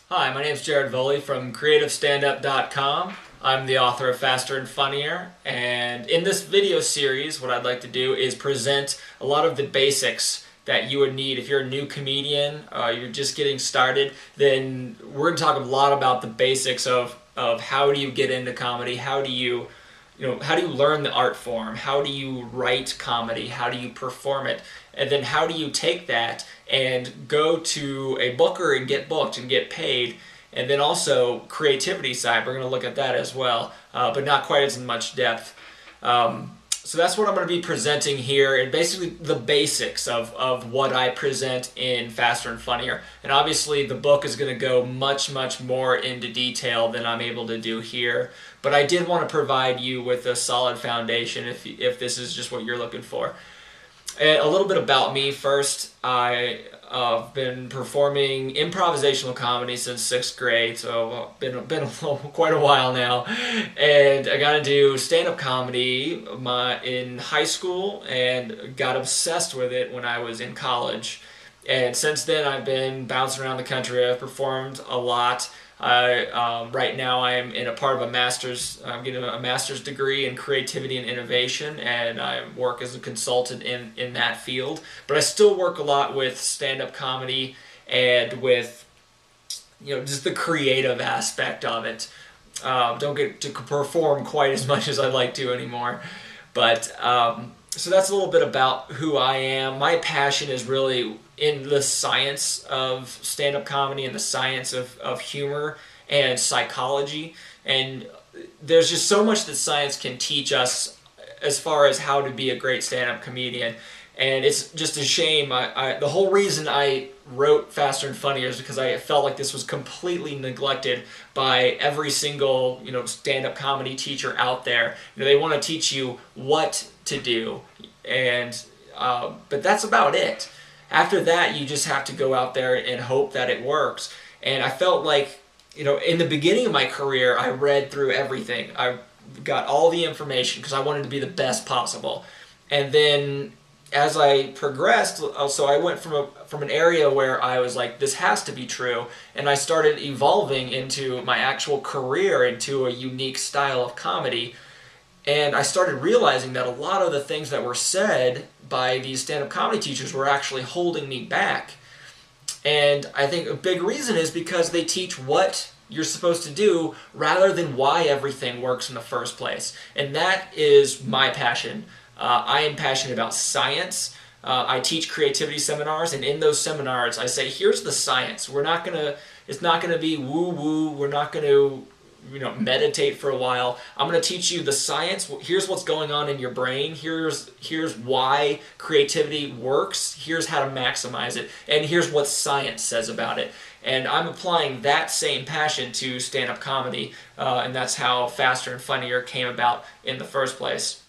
Hi, my name is Jared Voley from CreativeStandup.com. I'm the author of Faster and Funnier, and in this video series, what I'd like to do is present a lot of the basics that you would need if you're a new comedian, you're just getting started. Then we're going to talk a lot about the basics of how do you get into comedy, how do you learn the art form, how do you write comedy, how do you perform it, and then how do you take that and go to a booker and get booked and get paid. And then also creativity side, we're going to look at that as well, but not quite as in much depth. So that's what I'm going to be presenting here, and basically the basics of what I present in Faster and Funnier. And obviously the book is going to go much more into detail than I'm able to do here, but I did want to provide you with a solid foundation if this is just what you're looking for. And a little bit about me first. I've been performing improvisational comedy since 6th grade, so been quite a while now. And I got into stand-up comedy in high school and got obsessed with it when I was in college. And since then, I've been bouncing around the country. I've performed a lot. Right now I'm in a part of a master's. I'm getting a master's degree in creativity and innovation, and I work as a consultant in that field. But I still work a lot with stand-up comedy and with just the creative aspect of it. Don't get to perform quite as much as I'd like to anymore, but so that's a little bit about who I am. My passion is really in the science of stand-up comedy and the science of humor and psychology. And there's just so much that science can teach us as far as how to be a great stand-up comedian. And it's just a shame. The whole reason I wrote Faster and Funnier is because I felt like this was completely neglected by every single stand-up comedy teacher out there. They want to teach you what to do, and but that's about it. After that, you just have to go out there and hope that it works. And I felt like, in the beginning of my career, I read through everything. I got all the information because I wanted to be the best possible. And then as I progressed, so I went from an area where I was like, this has to be true, and I started evolving into my actual career, into a unique style of comedy. And I started realizing that a lot of the things that were said by these stand-up comedy teachers were actually holding me back. And I think a big reason is because they teach what you're supposed to do rather than why everything works in the first place. And that is my passion. I am passionate about science. I teach creativity seminars, and in those seminars I say, here's the science. It's not gonna be woo-woo. We're not gonna meditate for a while. I'm going to teach you the science. Here's what's going on in your brain. Here's why creativity works. Here's how to maximize it. And here's what science says about it. And I'm applying that same passion to stand-up comedy, and that's how Faster and Funnier came about in the first place.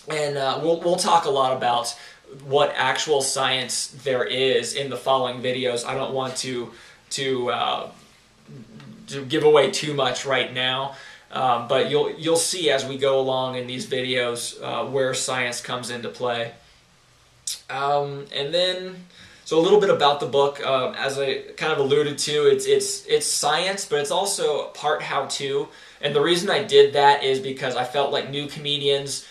And we'll talk a lot about what actual science there is in the following videos. I don't want to give away too much right now, but you'll see as we go along in these videos where science comes into play. And then, so a little bit about the book. As I kind of alluded to, it's science, but it's also part how-to. And the reason I did that is because I felt like new comedians,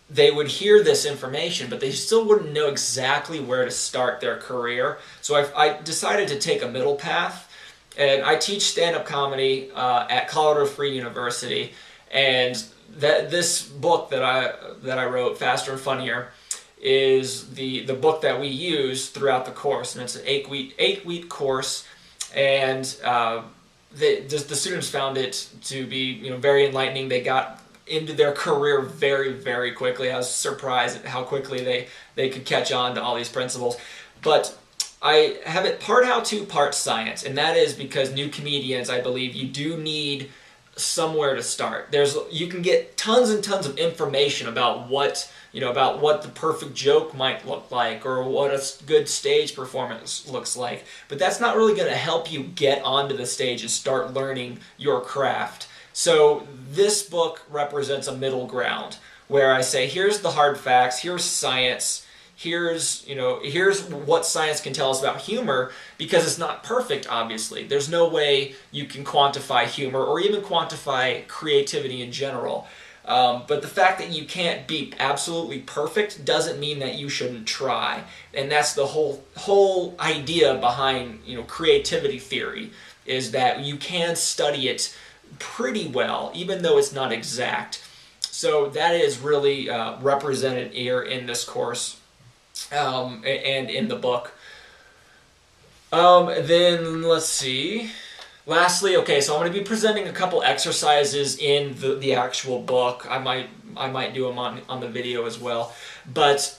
they would hear this information, but they still wouldn't know exactly where to start their career. So I decided to take a middle path. And I teach stand-up comedy at Colorado Free University, and this book that I wrote, Faster and Funnier, is the book that we use throughout the course, and it's an 8-week course, and the students found it to be very enlightening. They got into their career very quickly. I was surprised at how quickly they could catch on to all these principles, but I have it part how-to, part science, and that is because new comedians, I believe, you do need somewhere to start. You can get tons and tons of information about what the perfect joke might look like, or what a good stage performance looks like, but that's not really going to help you get onto the stage and start learning your craft. So this book represents a middle ground where I say, here's the hard facts, here's science, here's what science can tell us about humor, because it's not perfect, obviously. There's no way you can quantify humor or even quantify creativity in general. But the fact that you can't be absolutely perfect doesn't mean that you shouldn't try. And that's the whole idea behind creativity theory, is that you can study it pretty well, even though it's not exact. So that is really represented here in this course and in the book. Then let's see. Lastly, okay, so I'm going to be presenting a couple exercises in the actual book. I might do them on the video as well. But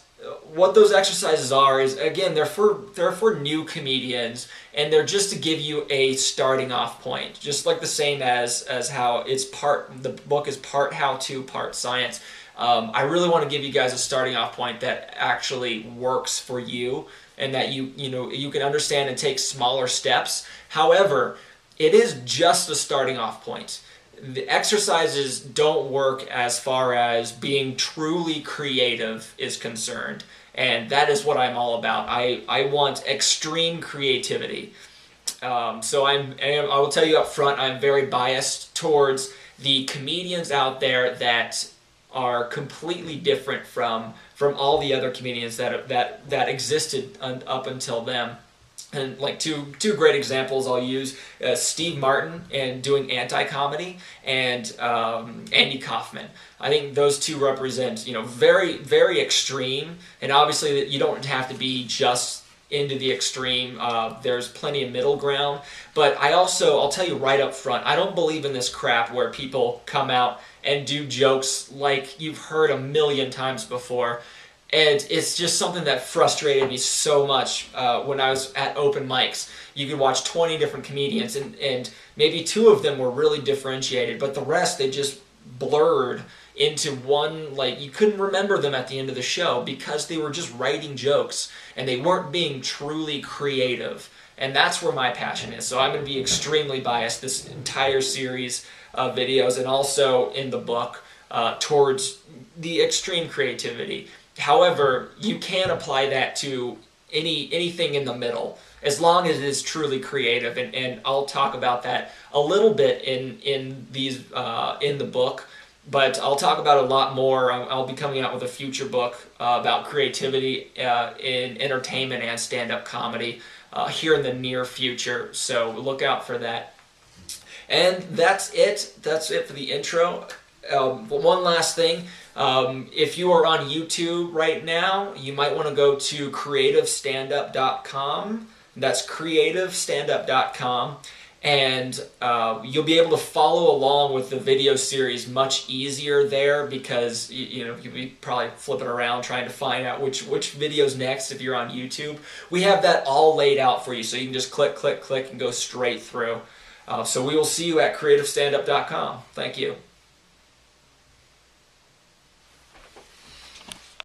what those exercises are is, again, they're for new comedians, and they're just to give you a starting off point, just like the same as how the book is part how-to, part science. I really want to give you guys a starting off point that actually works for you, and that you can understand and take smaller steps. However, it is just a starting off point. The exercises don't work as far as being truly creative is concerned, and that is what I'm all about. I want extreme creativity. So I will tell you up front, I'm very biased towards the comedians out there that are completely different from all the other comedians that existed up until then. And like two great examples I'll use, Steve Martin and doing anti-comedy, and Andy Kaufman. I think those two represent very, very extreme, and obviously you don't have to be just into the extreme. There's plenty of middle ground, but I'll tell you right up front, I don't believe in this crap where people come out and do jokes like you've heard a million times before. And it's just something that frustrated me so much when I was at open mics. You could watch 20 different comedians, and maybe 2 of them were really differentiated, but the rest, they just blurred into one, like you couldn't remember them at the end of the show because they were just writing jokes, and they weren't being truly creative. And that's where my passion is. So I'm going to be extremely biased this entire series of videos, and also in the book, towards the extreme creativity. However, you can apply that to anything in the middle, as long as it is truly creative, and I'll talk about that a little bit in the book, but I'll talk about a lot more. I'll be coming out with a future book about creativity in entertainment and stand-up comedy here in the near future, so look out for that. And that's it. That's it for the intro. One last thing. If you are on YouTube right now, you might want to go to creativestandup.com. That's creativestandup.com, and you'll be able to follow along with the video series much easier there, because you'll be probably flipping around trying to find out which video's next if you're on YouTube. We have that all laid out for you, so you can just click, click, click, and go straight through. So we will see you at creativestandup.com. Thank you.